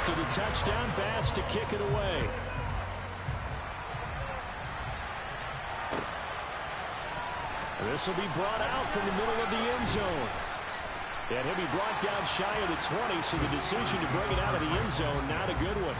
to the touchdown pass to kick it away. This will be brought out from the middle of the end zone. And he'll be brought down shy of the 20, so the decision to bring it out of the end zone, not a good one.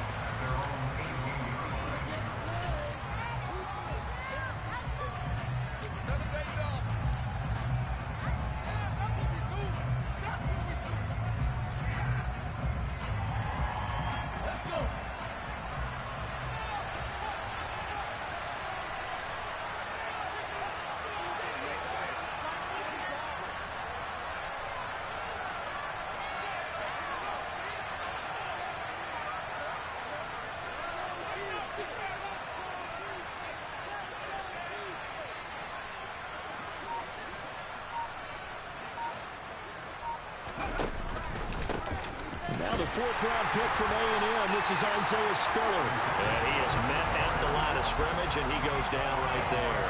Now the fourth-round pick from A&M. This is Isaiah Spiller. And he is met at the line of scrimmage, and he goes down right there.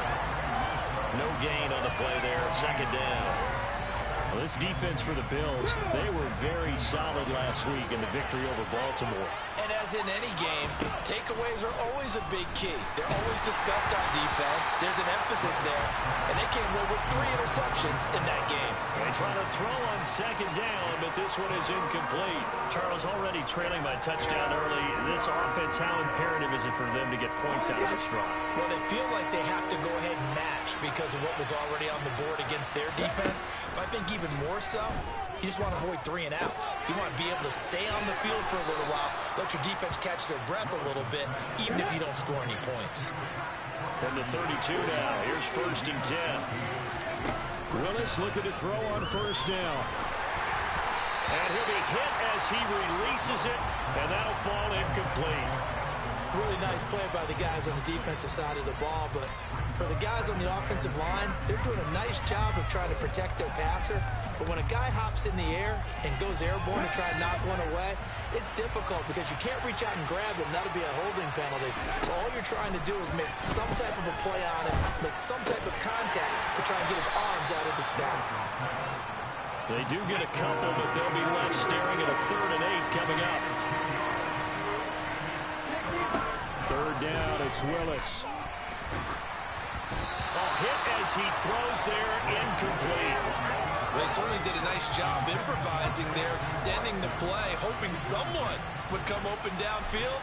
No gain on the play there. Second down. Well, this defense for the Bills, they were very solid last week in the victory over Baltimore. And as in any game, takeaways are always a big key. They're always discussed on defense. There's an emphasis there. And they came away with 3 interceptions in that game. They try to throw on second down, but this one is incomplete. Charles, already trailing by touchdown early. This offense, how imperative is it for them to get points out of this drive? Well, they feel like they have to go ahead and match because of what was already on the board against their defense. But I think even more so, you just want to avoid 3 and outs. You want to be able to stay on the field for a little while, let your defense catch their breath a little bit, even if you don't score any points. From the 32 now, here's 1st and 10. Willis looking to throw on first down. And he'll be hit as he releases it, and that'll fall incomplete. Really nice play by the guys on the defensive side of the ball, but for the guys on the offensive line, they're doing a nice job of trying to protect their passer. But when a guy hops in the air and goes airborne to try and knock one away, it's difficult because you can't reach out and grab him. That'll be a holding penalty. So all you're trying to do is make some type of a play on him, make some type of contact to try and get his arms out of the sky. They do get a couple, but they'll be left staring at a 3rd and 8 coming up. 3rd down, it's Willis. A hit as he throws there, incomplete. They certainly did a nice job improvising there, extending the play, hoping someone would come open downfield,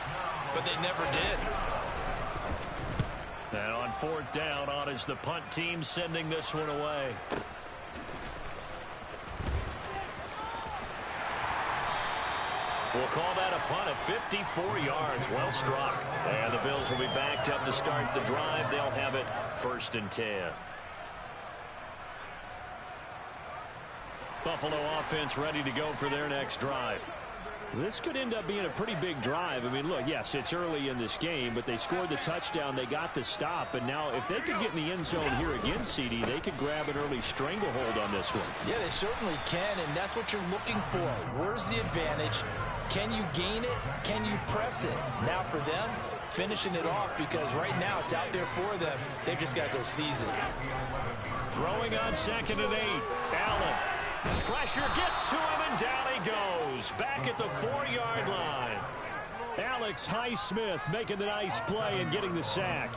but they never did. Now on 4th down, on is the punt team sending this one away. We'll call that a punt of 54 yards. Well struck. And the Bills will be backed up to start the drive. They'll have it 1st and 10. Buffalo offense ready to go for their next drive. This could end up being a pretty big drive. I mean, look, yes, it's early in this game, but they scored the touchdown. They got the stop. And now if they could get in the end zone here again, CD, they could grab an early stranglehold on this one. Yeah, they certainly can, and that's what you're looking for. Where's the advantage? Can you gain it? Can you press it? Now for them, finishing it off because right now it's out there for them. They've just got to go seize it. Throwing on 2nd and 8. Allen. Pressure gets to him, and down he goes. Back at the 4-yard line. Alex Highsmith making the nice play and getting the sack.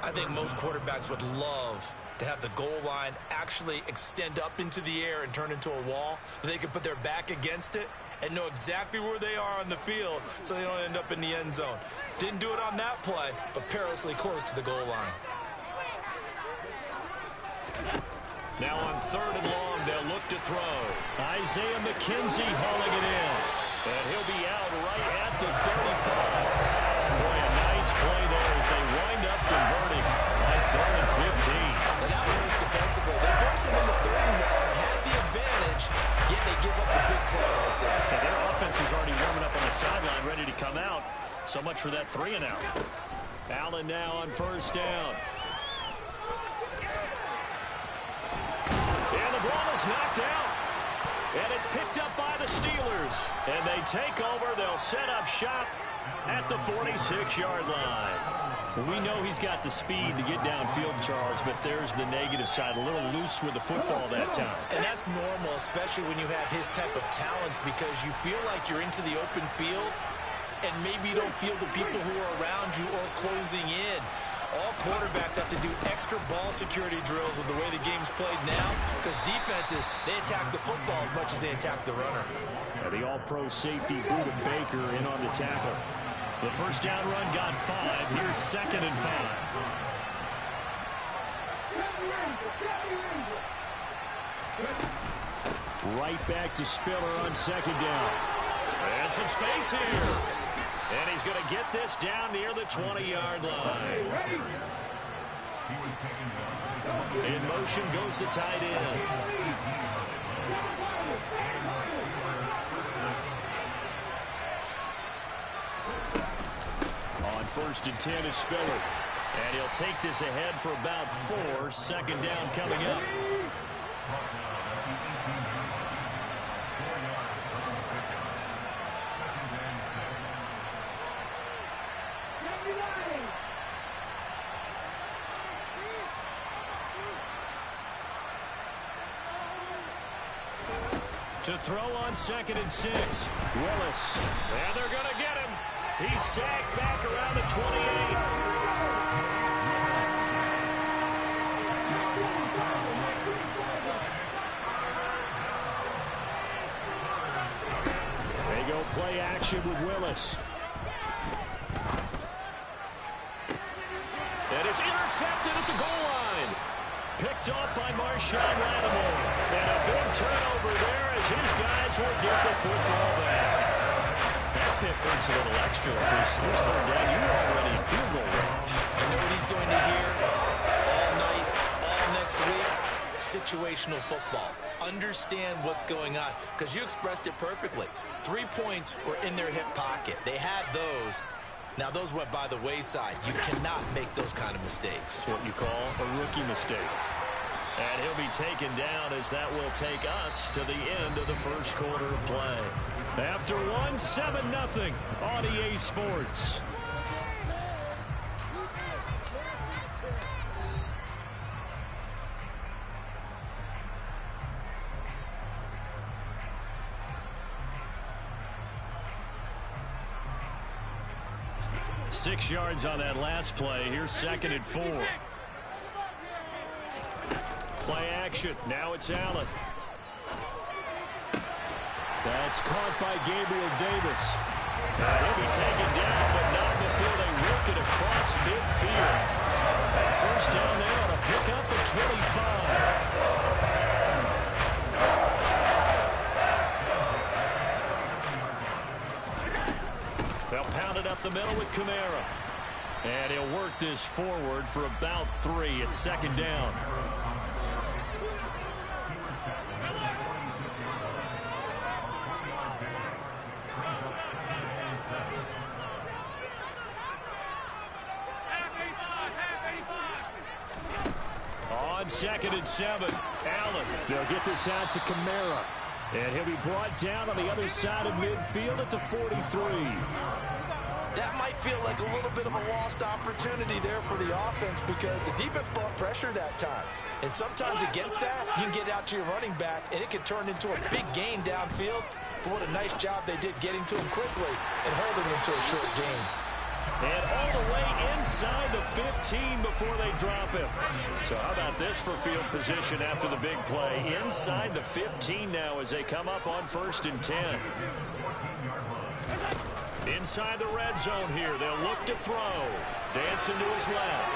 I think most quarterbacks would love to have the goal line actually extend up into the air and turn into a wall. They can put their back against it and know exactly where they are on the field so they don't end up in the end zone. Didn't do it on that play, but perilously close to the goal line. Now on 3rd and long, they'll look to throw. Isaiah McKenzie hauling it in. And he'll be out right at the 35. Boy, a nice play there as they wind up converting on 3rd and 15. And that was defensively. They forced him into 3rd and long, had the advantage, yet they give up the big play right there. And their offense was already warming up on the sideline, ready to come out. So much for that 3 and out. Allen now on 1st down. And the ball is knocked out. And it's picked up by the Steelers. And they take over. They'll set up shop at the 46-yard line. We know he's got the speed to get downfield, Charles, but there's the negative side. A little loose with the football that time. And that's normal, especially when you have his type of talents, because you feel like you're into the open field and maybe you don't feel the people who are around you or closing in. All quarterbacks have to do extra ball security drills with the way the game's played now, because defenses, they attack the football as much as they attack the runner. The all-pro safety Budda Baker in on the tackle. The first down run got 5. Here's 2nd and 5. Right back to Spiller on 2nd down. And some space here. And he's going to get this down near the 20-yard line. In motion goes the tight end. On 1st and 10 is Spiller. And he'll take this ahead for about 4. 2nd down coming up. To throw on 2nd and 6. Willis. And they're going to get him. He's sacked back around the 28. They go play action with Willis. And it's intercepted at the goal line. Picked off by Marshawn Lattimore. And a big turnover there as his guys will get the football back. That pick hurts a little extra because there's 3rd down. You're already in field goal range. I know what he's going to hear all night, all next week. Situational football. Understand what's going on, because you expressed it perfectly. 3 points were in their hip pocket. They had those. Now, those went by the wayside. You cannot make those kind of mistakes. What you call a rookie mistake. And he'll be taken down as that will take us to the end of the first quarter of play. After 7-0 on EA Sports. Six yards on that last play. Here's 2nd and 4. Play action. Now it's Allen. That's caught by Gabriel Davis. And he'll be taken down, but not before they work it across midfield. And 1st down there on a pickup at 25. They'll pound it up the middle with Kamara. And he'll work this forward for about 3 at 2nd down. On 2nd and 7, Allen. They'll get this out to Kamara. And he'll be brought down on the other side of midfield at the 43. That might feel like a little bit of a lost opportunity there for the offense, because the defense brought pressure that time. And sometimes against that, you can get out to your running back, and it can turn into a big gain downfield. But what a nice job they did getting to him quickly and holding him to a short gain. And all the way inside the 15 before they drop him. So how about this for field position after the big play? Inside the 15 now as they come up on 1st and 10. Inside the red zone here. They'll look to throw. Dancing to his left.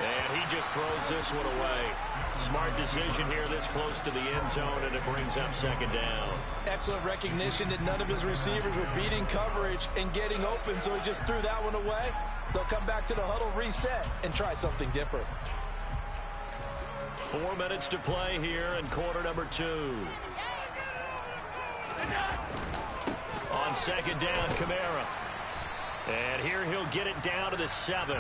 And he just throws this one away. Smart decision here this close to the end zone, and it brings up 2nd down. Excellent recognition that none of his receivers were beating coverage and getting open, so he just threw that one away. They'll come back to the huddle, reset, and try something different. 4 minutes to play here in quarter number 2. On 2nd down, Kamara. And here he'll get it down to the 7.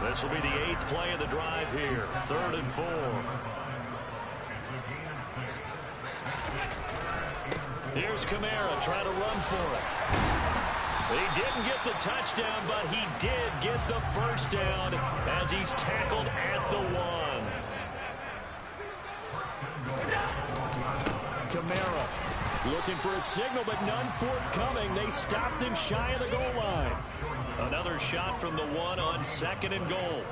This will be the 8th play of the drive here. 3rd and 4. Here's Kamara trying to run for it. He didn't get the touchdown, but he did get the 1st down as he's tackled at the 1. Kamara Looking for a signal, but none forthcoming. They stopped him shy of the goal line. Another shot from the one on 2nd and goal.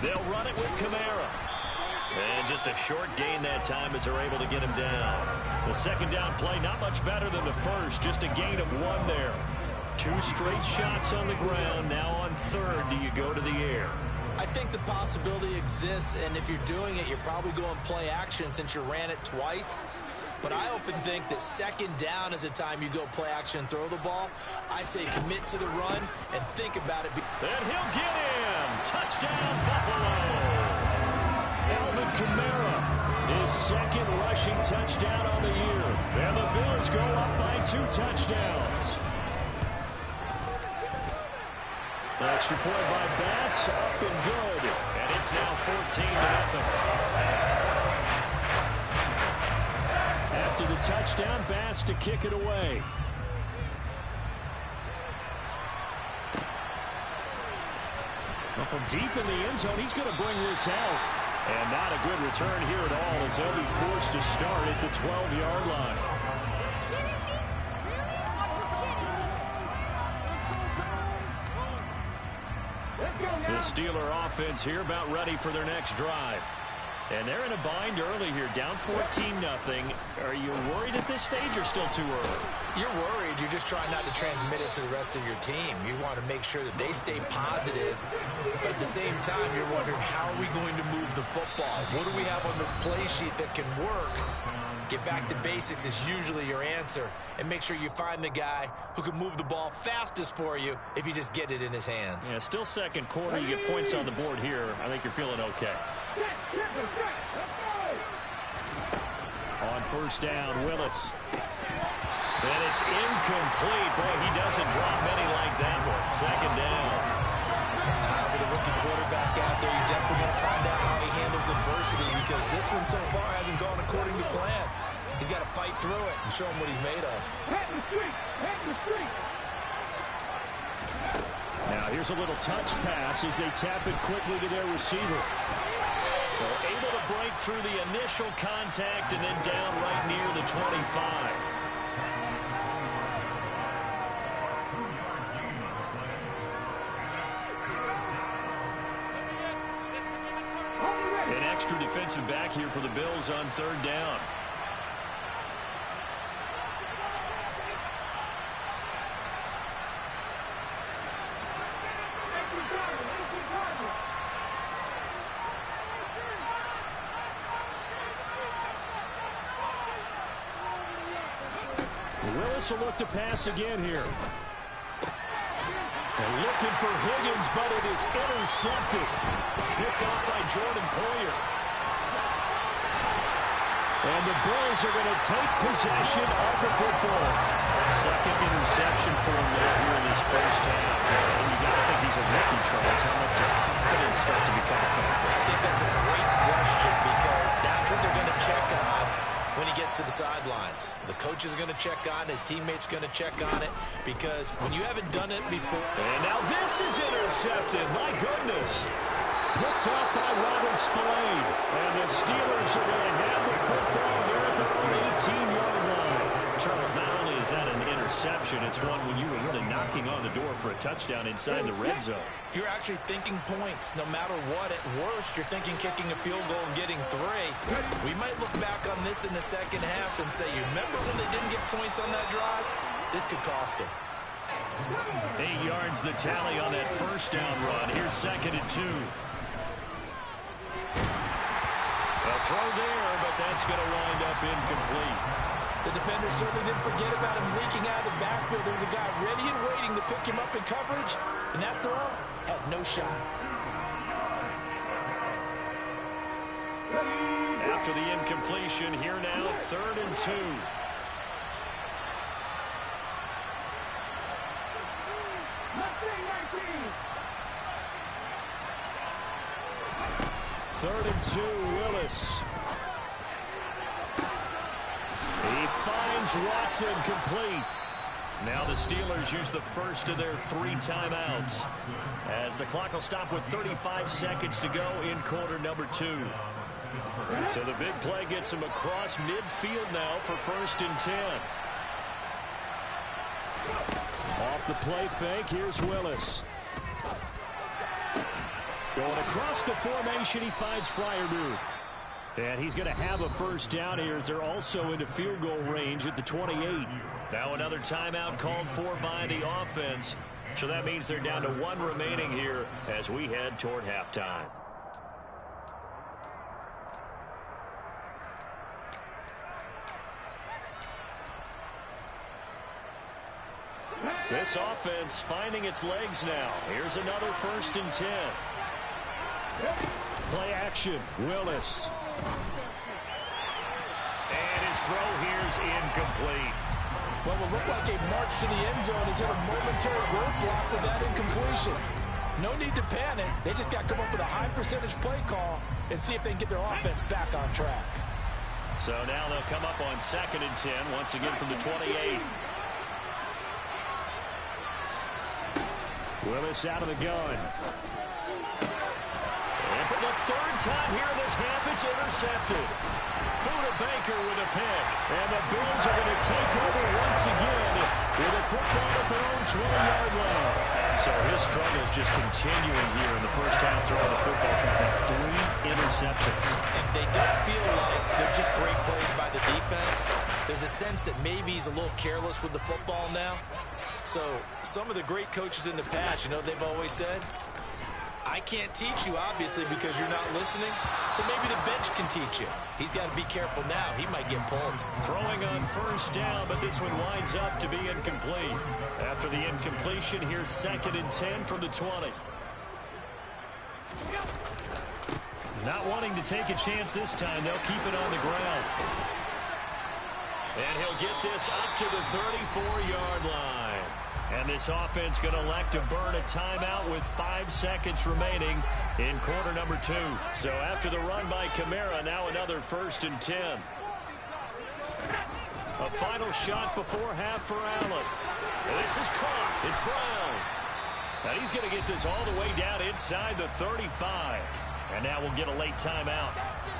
They'll run it with Kamara. And just a short gain that time as they're able to get him down. The 2nd down play, not much better than the first. Just a gain of 1 there. 2 straight shots on the ground. Now on 3rd, do you go to the air? I think the possibility exists, and if you're doing it, you're probably going play action since you ran it twice. But I often think that 2nd down is the time you go play action and throw the ball. I say commit to the run and think about it. And he'll get him. Touchdown, Buffalo. Alvin Kamara, his 2nd rushing touchdown on the year. And the Bills go up by 2 touchdowns. Extra point by Bass, up and good. And it's now 14-0. After the touchdown, Bass to kick it away. Well, from deep in the end zone, he's going to bring this out. And not a good return here at all as they'll be forced to start at the 12-yard line. The Steeler offense here about ready for their next drive. And they're in a bind early here, down 14-0. Are you worried at this stage or still too early? You're worried. You're just trying not to transmit it to the rest of your team. You want to make sure that they stay positive. But at the same time, you're wondering, how are we going to move the football? What do we have on this play sheet that can work? Get back to basics is usually your answer. And make sure you find the guy who can move the ball fastest for you if you just get it in his hands. Yeah, still 2nd quarter. You get points on the board here. I think you're feeling okay. On 1st down, Willis. And it's incomplete. Boy, he doesn't drop many like that one. 2nd down. With a rookie quarterback out there, you're definitely going to find out how he handles adversity, because this one so far hasn't gone according to plan. He's got to fight through it and show him what he's made of. Now here's a little touch pass as they tap it quickly to their receiver. So able to break through the initial contact and then down right near the 25. An extra defensive back here for the Bills on 3rd down. Willis will look to pass again here. And looking for Higgins, but it is intercepted. Picked off by Jordan Poyer. And the Bills are going to take possession of the football. 2nd interception for him there here in his 1st half. And you got to think he's a rookie, Charles. How much does confidence start to become a factor? I think that's a great question, because that's what they're going to check on when he gets to the sidelines. The coach is going to check on, his teammates going to check on it, because when you haven't done it before. And now this is intercepted. My goodness. Picked off by Robert Spillane. And the Steelers are going to have the football here at their own 18-yard line. Charles, not only is that an interception, it's one when you were really knocking on the door for a touchdown inside the red zone. You're actually thinking points. No matter what, at worst, you're thinking kicking a field goal and getting 3. We might look back on this in the 2nd half and say, you remember when they didn't get points on that drive? This could cost them. 8 yards the tally on that 1st down run. Here's 2nd and 2. A throw there, but that's going to wind up incomplete. The defender certainly didn't forget about him leaking out of the backfield. There was a guy ready and waiting to pick him up in coverage, and that throw had no shot. After the incompletion, here now, 3rd and 2. Third and 2, Willis. He finds Watson complete. Now the Steelers use the first of their 3 timeouts, as the clock will stop with 35 seconds to go in quarter number 2. So the big play gets him across midfield now for 1st and 10. Off the play fake, here's Willis. Going across the formation, he finds Freiermuth. And he's going to have a first down here as they're also into field goal range at the 28. Now another timeout called for by the offense. So that means they're down to 1 remaining here as we head toward halftime. This offense finding its legs now. Here's another 1st and 10. Play action, Willis. And his throw here's incomplete. Well, it looked like a march to the end zone is hit a momentary roadblock with that incompletion. No need to panic. They just got to come up with a high percentage play call and see if they can get their offense back on track. So now they'll come up on 2nd and 10, once again from the 28. Willis out of the gun. And for the 3rd time here in this half, it's intercepted. Buda Baker with a pick. And the Bills are going to take over once again with a football at their own 20-yard line. So his struggles just continuing here in the first half throwing the football. He's had 3 interceptions. And they don't feel like they're just great plays by the defense. There's a sense that maybe he's a little careless with the football now. So some of the great coaches in the past, you know, they've always said, I can't teach you, obviously, because you're not listening. So maybe the bench can teach you. He's got to be careful now. He might get pulled. Throwing on 1st down, but this one winds up to be incomplete. After the incompletion, here's 2nd and 10 from the 20. Not wanting to take a chance this time. They'll keep it on the ground. And he'll get this up to the 34-yard line. And this offense going to elect to burn a timeout with 5 seconds remaining in quarter number 2. So after the run by Kamara, now another 1st and 10. A final shot before half for Allen. This is caught. It's Brown. And he's going to get this all the way down inside the 35. And now we'll get a late timeout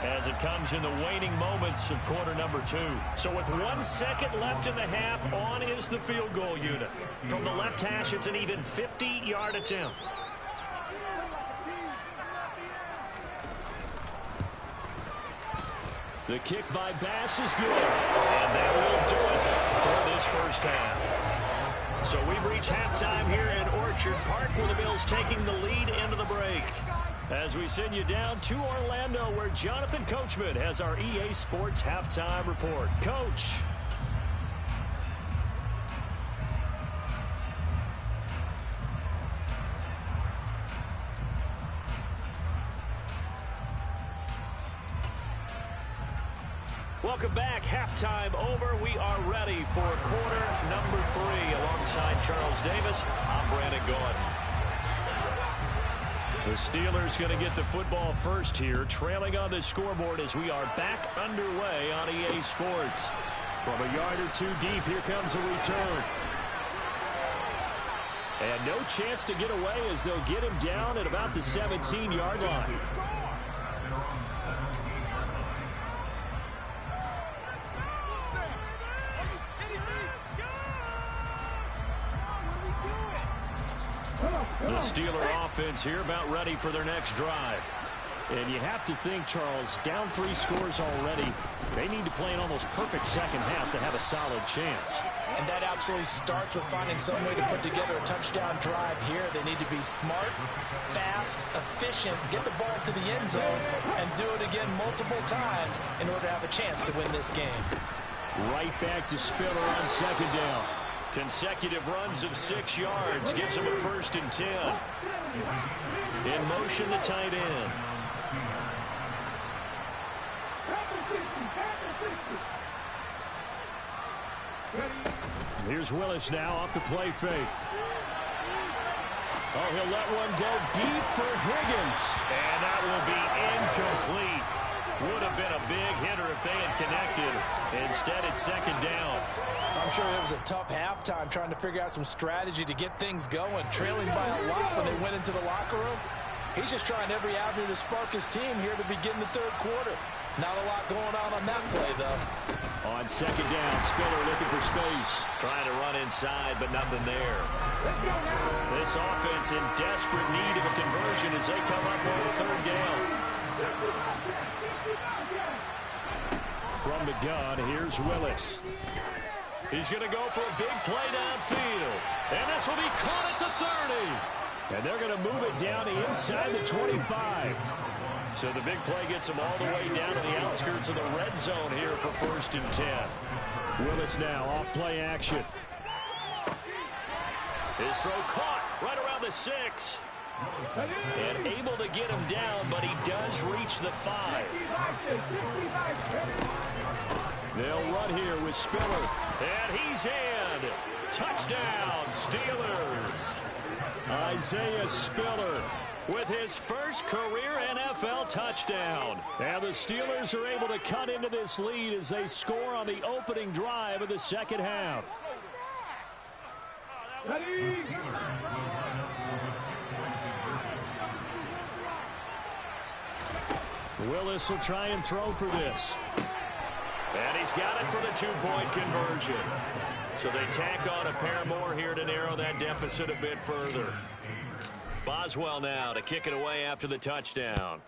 as it comes in the waning moments of quarter number 2. So with 1 second left in the half, on is the field goal unit. From the left hash, it's an even 50-yard attempt. The kick by Bass is good. And that will do it for this first half. So we've reached halftime here in Orchard Park, where the Bills taking the lead into the break. As we send you down to Orlando, where Jonathan Coachman has our EA Sports Halftime Report. Coach. Welcome back. Halftime over. We are ready for quarter number 3. Alongside Charles Davis, I'm Brandon Gaudin. The Steelers going to get the football first here, trailing on the scoreboard as we are back underway on EA Sports. From a yard or 2 deep, here comes a return. And no chance to get away as they'll get him down at about the 17-yard line. The Steeler offense here about ready for their next drive. And you have to think, Charles, down 3 scores already. They need to play an almost perfect second half to have a solid chance. And that absolutely starts with finding some way to put together a touchdown drive here. They need to be smart, fast, efficient, get the ball to the end zone, and do it again multiple times in order to have a chance to win this game. Right back to Spiller on 2nd down. Consecutive runs of 6 yards gives him a 1st and 10. In motion, the tight end. Here's Willis now off the play fake. Oh, he'll let one go deep for Higgins. And that will be incomplete. Would have been a big hitter if they had connected. Instead, it's second down. I'm sure it was a tough halftime trying to figure out some strategy to get things going. Trailing by a lot when they went into the locker room. He's just trying every avenue to spark his team here to begin the third quarter. Not a lot going on that play, though. On second down, Spiller looking for space. Trying to run inside, but nothing there. This offense in desperate need of a conversion as they come up on third down. From the gun, here's Willis. He's going to go for a big play downfield. And this will be caught at the 30. And they're going to move it down to inside the 25. So the big play gets them all the way down to the outskirts of the red zone here for 1st and 10. Willis now off play action. His throw caught right around the 6. And able to get him down, but he does reach the 5. They'll run here with Spiller. And he's in. Touchdown, Steelers. Isaiah Spiller with his first career NFL touchdown. And the Steelers are able to cut into this lead as they score on the opening drive of the second half. Willis will try and throw for this. And he's got it for the two-point conversion. So they tack on a pair more here to narrow that deficit a bit further. Boswell now to kick it away after the touchdown.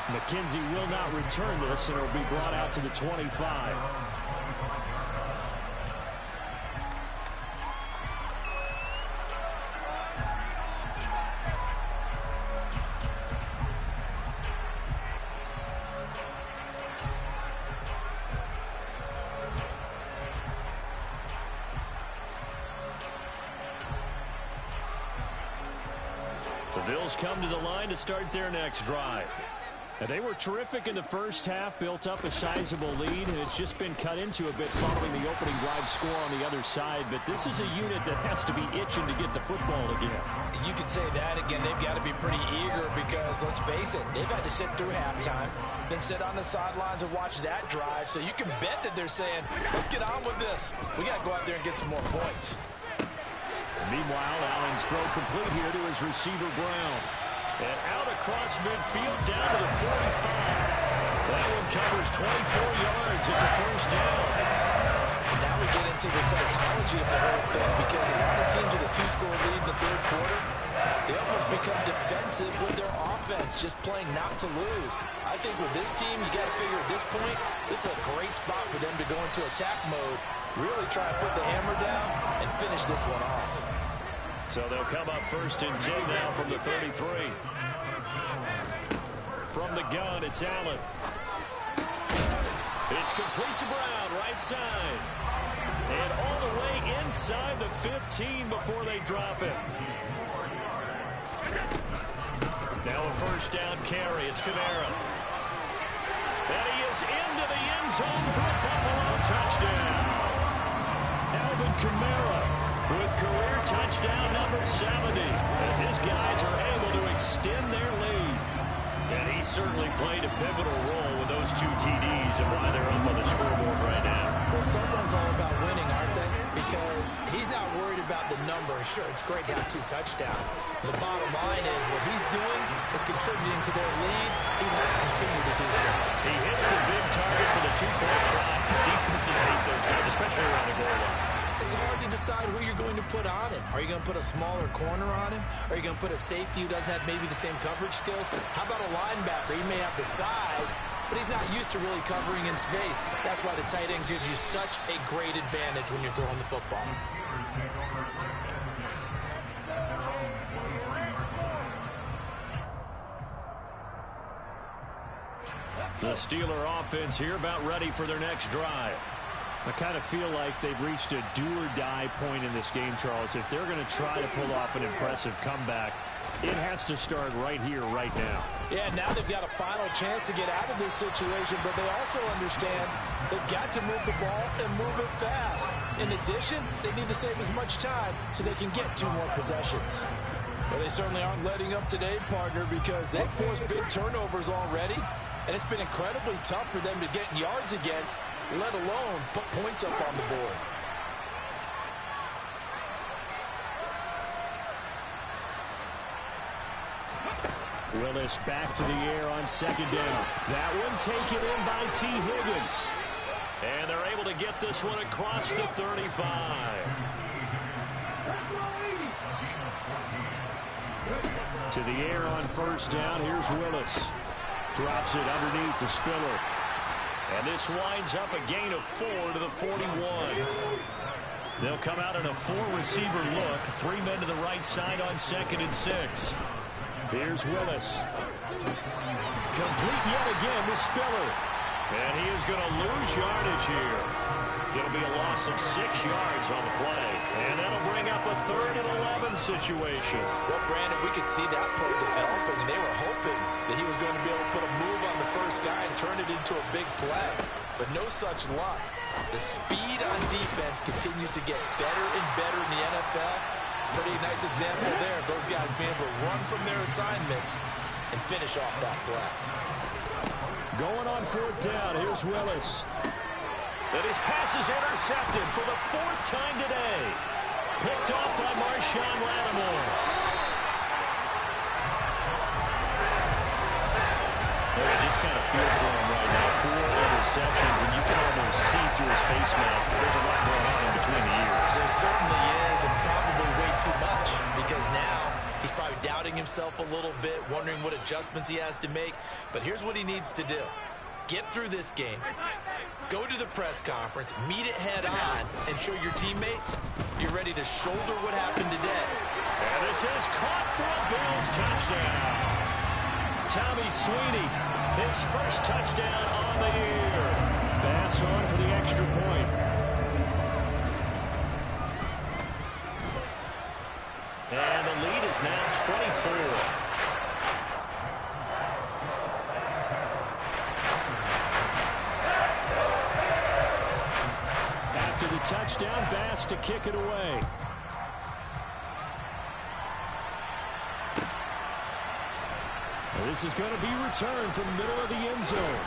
McKenzie will not return this, and it will be brought out to the 25. The Bills come to the line to start their next drive. Now, they were terrific in the first half, built up a sizable lead, and it's just been cut into a bit following the opening drive score on the other side. But this is a unit that has to be itching to get the football again. You could say that again. They've got to be pretty eager because, let's face it, they've had to sit through halftime, then sit on the sidelines and watch that drive. So you can bet that they're saying, let's get on with this. We got to go out there and get some more points. Meanwhile, Allen's throw complete here to his receiver, Brown. And out across midfield down to the 45. That one covers 24 yards. It's a first down. Now we get into the psychology of the whole thing because a lot of teams with a two-score lead in the third quarter, they almost become defensive with their offense, just playing not to lose. I think with this team, you got to figure at this point, this is a great spot for them to go into attack mode, really try and put the hammer down and finish this one off. So they'll come up 1st and 10 now from the 33. From the gun, it's Allen. It's complete to Brown, right side. And all the way inside the 15 before they drop it. Now a first down carry. It's Kamara. And he is into the end zone for a Buffalo touchdown. Alvin Kamara with career touchdown number 70 as his guys are able to extend their lead. And he certainly played a pivotal role with those 2 TDs and why they're up on the scoreboard right now. Well, someone's all about winning, aren't they? Because he's not worried about the number. Sure, it's great to have 2 touchdowns. The bottom line is what he's doing is contributing to their lead. He wants to continue to do so. He hits the big target for the 2-point try. Defenses hate those guys, especially around the goal line. It's hard to decide who you're going to put on him. Are you going to put a smaller corner on him? Are you going to put a safety who doesn't have maybe the same coverage skills? How about a linebacker? He may have the size, but he's not used to really covering in space. That's why the tight end gives you such a great advantage when you're throwing the football. The Steeler offense here about ready for their next drive. I kind of feel like they've reached a do-or-die point in this game, Charles. If they're going to try to pull off an impressive comeback, it has to start right here, right now. Yeah, now they've got a final chance to get out of this situation, but they also understand they've got to move the ball and move it fast. In addition, they need to save as much time so they can get 2 more possessions. Well, they certainly aren't letting up today, partner, because they've forced big turnovers already, and it's been incredibly tough for them to get yards against, let alone put points up on the board. Willis back to the air on second down. That one taken in by T. Higgins. And they're able to get this one across the 35. To the air on first down. Here's Willis. Drops it underneath to Spiller. And this winds up a gain of 4 to the 41. They'll come out in a 4-receiver look. 3 men to the right side on 2nd and 6. Here's Willis. Complete yet again to Spiller. And he is going to lose yardage here. It'll be a loss of 6 yards on the play. And that'll bring up a 3rd and 11 situation. Well, Brandon, we could see that play developing, and they were hoping that he was going to be able to put a move on the first guy and turn it into a big play. But no such luck. The speed on defense continues to get better and better in the NFL. Pretty nice example there of those guys being able to run from their assignments and finish off that play. Going on 4th down. Here's Willis. And his pass is intercepted for the 4th time today. Picked off by Marshawn Lattimore. I just kind of feel for him right now. 4 interceptions, and you can almost see through his face mask. There's a lot going on in between the ears. There certainly is, and probably way too much, because now he's probably doubting himself a little bit, wondering what adjustments he has to make. But here's what he needs to do. Get through this game. Go to the press conference, meet it head on, and show your teammates you're ready to shoulder what happened today. And this is caught for a Bills touchdown. Tommy Sweeney, his first touchdown on the year. Pass on for the extra point. And the lead is now 24. After the touchdown, Bass to kick it away. This is going to be returned from the middle of the end zone.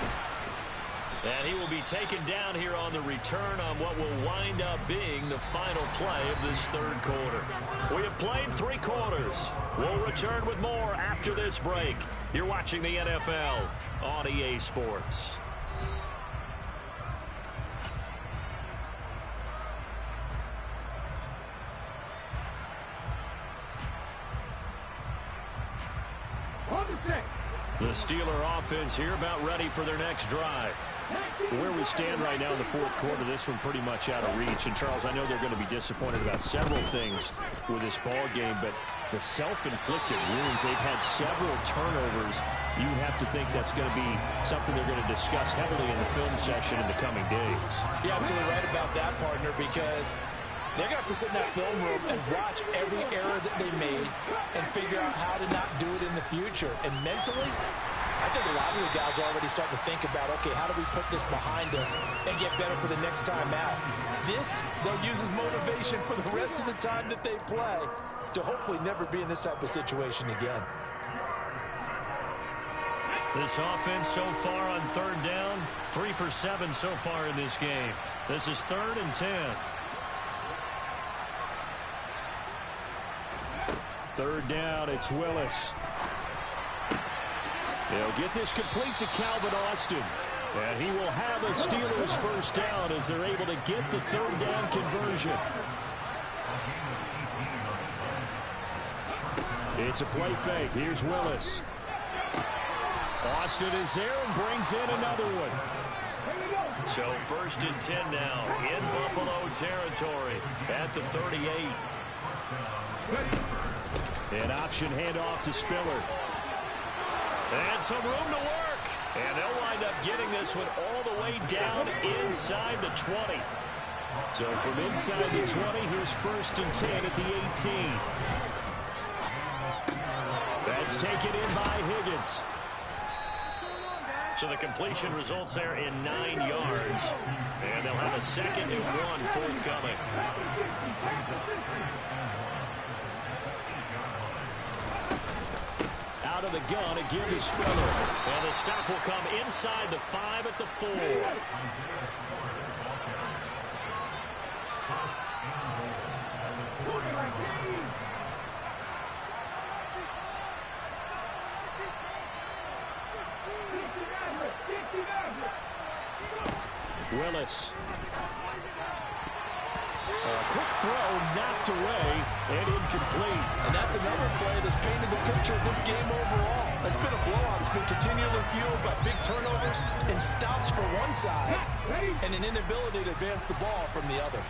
And he will be taken down here on the return on what will wind up being the final play of this 3rd quarter. We have played 3 quarters. We'll return with more after this break. You're watching the NFL on EA Sports. The Steeler offense here about ready for their next drive. Where we stand right now in the 4th quarter, this one pretty much out of reach. And, Charles, I know they're going to be disappointed about several things with this ball game, but the self-inflicted wounds, they've had several turnovers. You have to think that's going to be something they're going to discuss heavily in the film section in the coming days. You're absolutely right about that, partner, because they're going to have to sit in that film room and watch every error that they made and figure out how to not do it in the future. And mentally, I think a lot of the guys are already starting to think about, okay, how do we put this behind us and get better for the next time out? This, they'll use as motivation for the rest of the time that they play to hopefully never be in this type of situation again. This offense so far on 3rd down, 3 for 7 so far in this game. This is 3rd and 10. 3rd down, it's Willis. They'll get this complete to Calvin Austin. And he will have a Steelers first down as they're able to get the 3rd down conversion. It's a play fake. Here's Willis. Austin is there and brings in another one. So 1st and 10 now in Buffalo territory at the 38. An option handoff to Spiller. And some room to work. And they'll wind up getting this one all the way down inside the 20. So from inside the 20, here's 1st and 10 at the 18. That's taken in by Higgins. So the completion results there in 9 yards. And they'll have a 2nd and 1 forthcoming. out of the gun again to Spiller. And the stop will come inside the 5 at the 4. Willis. A quick throw knocked away and incomplete. And that's another play that's painted the picture of this game overall. It's been a blowout. It's been continually fueled by big turnovers and stops for one side and an inability to advance the ball from the other.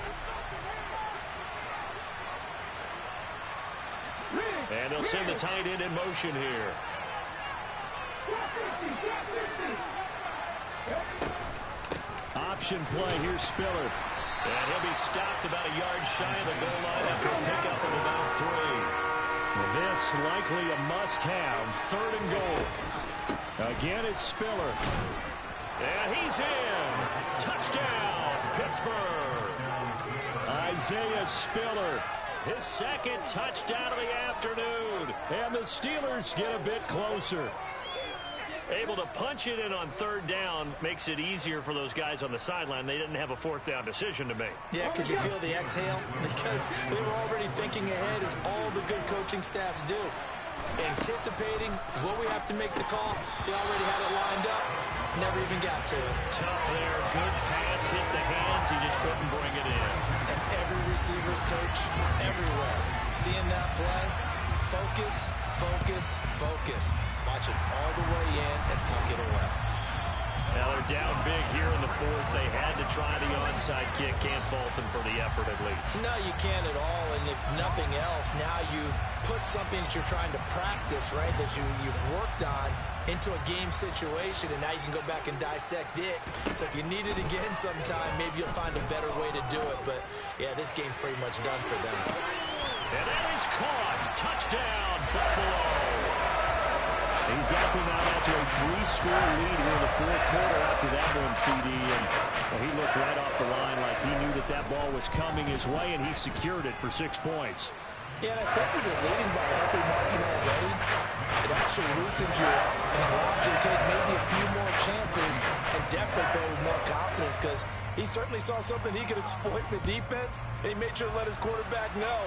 And they'll send the tight end in motion here. Option play. Here's Spiller. And he'll be stopped about a yard shy of the goal line after a pickup of about 3. This likely a must-have. 3rd and goal. Again, it's Spiller. And he's in. Touchdown, Pittsburgh. Isaiah Spiller. His 2nd touchdown of the afternoon. And the Steelers get a bit closer. Able to punch it in on 3rd down makes it easier for those guys on the sideline. They didn't have a 4th down decision to make. Yeah, could you feel the exhale? Because they were already thinking ahead, as all the good coaching staffs do. Anticipating what we have to make the call. They already had it lined up. Never even got to it. Tough there. Good pass. Hit the hands. He just couldn't bring it in. And every receiver's coach everywhere. Seeing that play, focus, focus, focus. Watch it all the way in and tuck it away. Now they're down big here in the 4th. They had to try the onside kick. Can't fault them for the effort at least. No, you can't at all. And if nothing else, now you've put something that you're trying to practice, right, that you've worked on into a game situation, and now you can go back and dissect it. So if you need it again sometime, maybe you'll find a better way to do it. But, yeah, this game's pretty much done for them. And that is caught. Touchdown, Buffalo. He's got them out after a 3-score lead here in the 4th quarter after that one, CD. And he looked right off the line like he knew that ball was coming his way, and he secured it for 6 points. Yeah, and I think when you're leading by a healthy margin already, it actually loosens you up and allows you to take maybe a few more chances and definitely play with more confidence, because he certainly saw something he could exploit in the defense, and he made sure to let his quarterback know,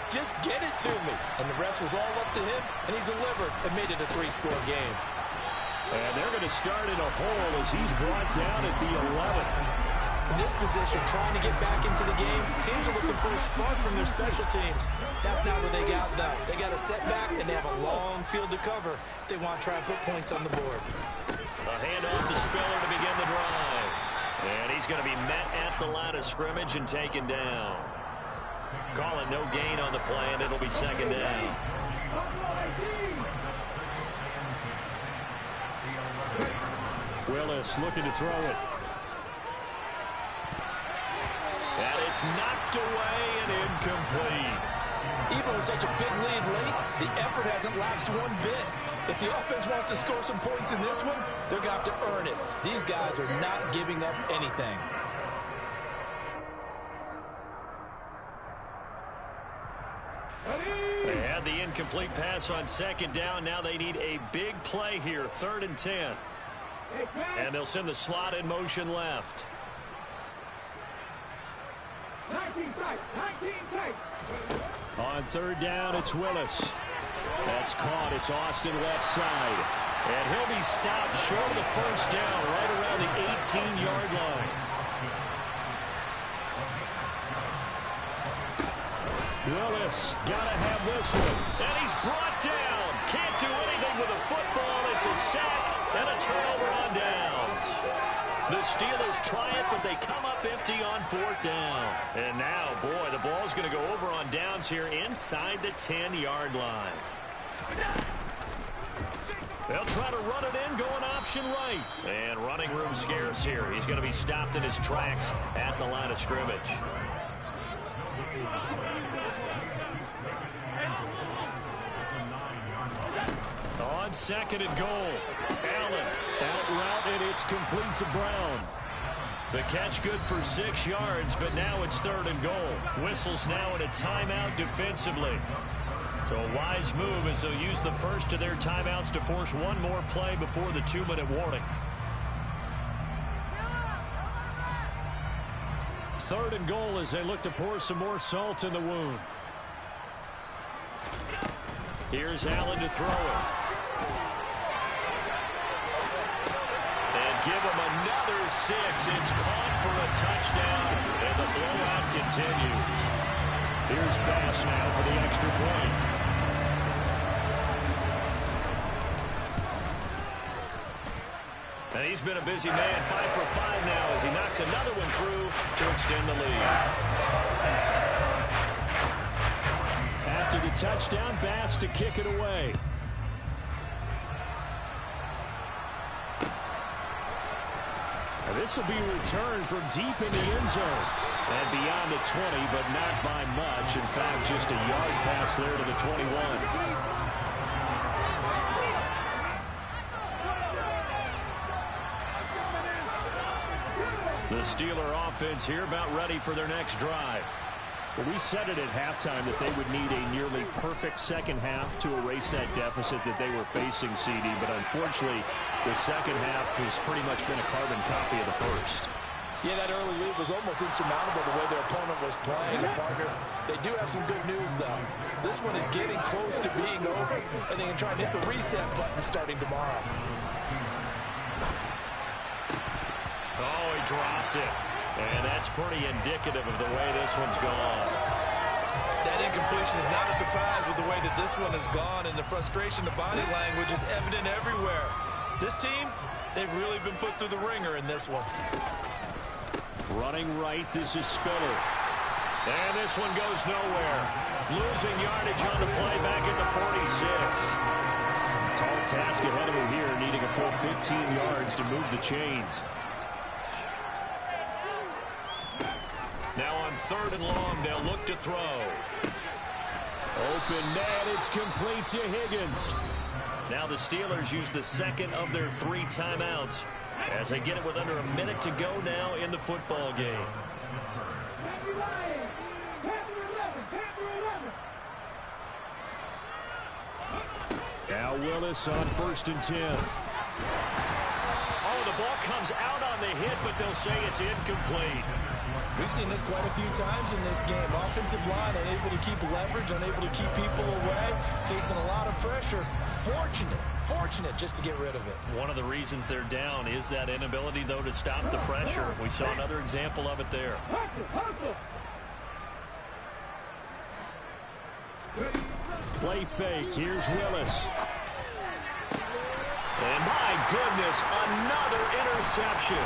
just get it to me. And the rest was all up to him, and he delivered and made it a 3-score game. And they're going to start in a hole as he's brought down at the 11th. In this position, trying to get back into the game, teams are looking for a spark from their special teams. That's not what they got, though. They got a setback, and they have a long field to cover if they want to try and put points on the board. A handoff to Spiller to begin the drive. And he's going to be met at the line of scrimmage and taken down. Call it no gain on the play, and it'll be 2nd down. Willis looking to throw it. And it's knocked away and incomplete. Even with such a big lead late, the effort hasn't lapsed one bit. If the offense wants to score some points in this one, they're going to have to earn it. These guys are not giving up anything. They had the incomplete pass on 2nd down. Now they need a big play here, 3rd and 10. And they'll send the slot in motion left. 19 tight. On 3rd down, it's Willis. That's caught. It's Austin left side. And he'll be stopped short of the 1st down, right around the 18-yard line. Willis got to have this one. And he's brought down. Can't do anything with a football. It's a sack and a turnover on downs. The Steelers try it, but they come up empty on 4th down. And now, boy, the ball's going to go over on downs here inside the 10-yard line. They'll try to run it in, going option right. And running room scarce here. He's going to be stopped in his tracks at the line of scrimmage. On 2nd and goal. Allen Out route, and it's complete to Brown. The catch good for 6 yards, but now it's 3rd and goal. Whistles now in a timeout defensively. So a wise move as they'll use the first of their timeouts to force one more play before the 2-minute warning. 3rd and goal as they look to pour some more salt in the wound. Here's Allen to throw it. And give him another 6. It's caught for a touchdown, and the blowout continues. Here's Bass now for the extra point. And he's been a busy man, 5 for 5 now as he knocks another one through to extend the lead. After the touchdown, Bass to kick it away. And this will be returned from deep in the end zone. And beyond the 20, but not by much. In fact, just a yard pass there to the 21. The Steeler offense here about ready for their next drive. Well, we said it at halftime that they would need a nearly perfect second half to erase that deficit that they were facing, CD. But unfortunately, the second half has pretty much been a carbon copy of the first. Yeah, that early lead was almost insurmountable the way their opponent was playing. And partner, they do have some good news, though. This one is getting close to being over, and they can try and hit the reset button starting tomorrow. Oh, he dropped it. And that's pretty indicative of the way this one's gone. That incompletion is not a surprise with the way that this one has gone, and the frustration, the body language is evident everywhere. This team, they've really been put through the ringer in this one. Running right, this is Spiller. And this one goes nowhere. Losing yardage on the play back at the 46. Tall task ahead of him here, needing a full 15 yards to move the chains. Now on 3rd and long, they'll look to throw. Open net, it's complete to Higgins. Now the Steelers use the second of their 3 timeouts as they get it with under a minute to go now in the football game. Now Willis on 1st and 10. Oh, the ball comes out on the hit, but they'll say it's incomplete. We've seen this quite a few times in this game. Offensive line unable to keep leverage, unable to keep people away, facing a lot of pressure. Fortunate just to get rid of it. One of the reasons they're down is that inability, though, to stop the pressure. We saw another example of it there. Play fake. Here's Willis. And my goodness, another interception.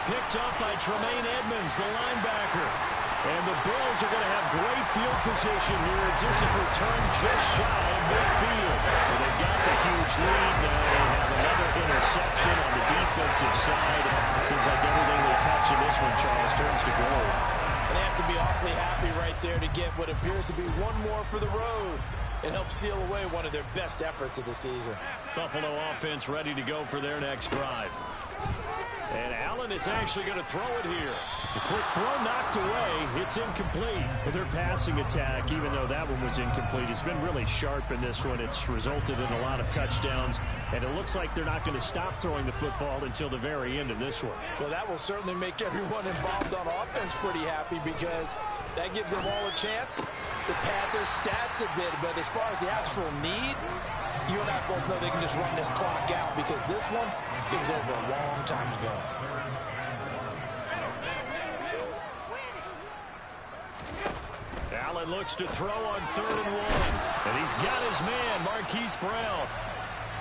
Picked up by Tremaine Edmonds, the linebacker. And the Bills are going to have great field position here as this is returned just shy of midfield. Well, they've got the huge lead now. They have another interception on the defensive side. Seems like everything they touch in this one, Charles, turns to gold. And they have to be awfully happy right there to get what appears to be one more for the road and help seal away one of their best efforts of the season. Buffalo offense ready to go for their next drive. And Allen is actually going to throw it here. The quick throw knocked away. It's incomplete. But their passing attack, even though that one was incomplete, has been really sharp in this one. It's resulted in a lot of touchdowns. And it looks like they're not going to stop throwing the football until the very end of this one. Well, that will certainly make everyone involved on offense pretty happy because that gives them all a chance to pad their stats a bit. But as far as the actual need, you and I both know they can just run this clock out because this one, it was over a long time ago. Allen looks to throw on 3rd and 1. And he's got his man, Marquise Brown.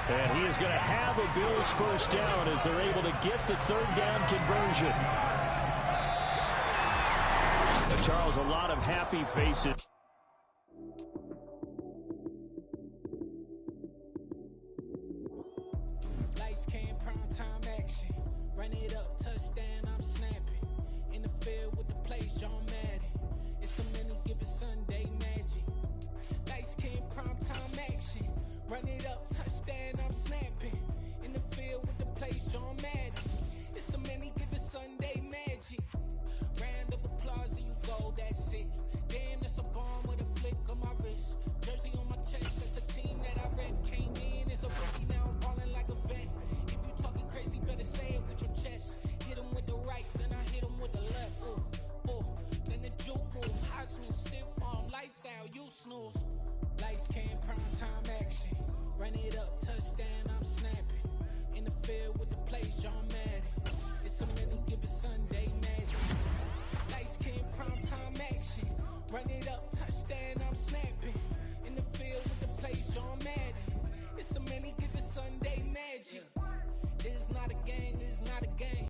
And he is going to have a Bills first down as they're able to get the 3rd down conversion. But Charles, a lot of happy faces. Run it up, touchdown, I'm snapping. In the field with the play, John Madden. It's so many, give it Sunday magic. Round of applause and you go, that's it. Damn, that's a bomb with a flick on my wrist. Jersey on my you snooze. Lights came, prime time action. Run it up, touchdown, I'm snapping. In the field with the plays, John Madden.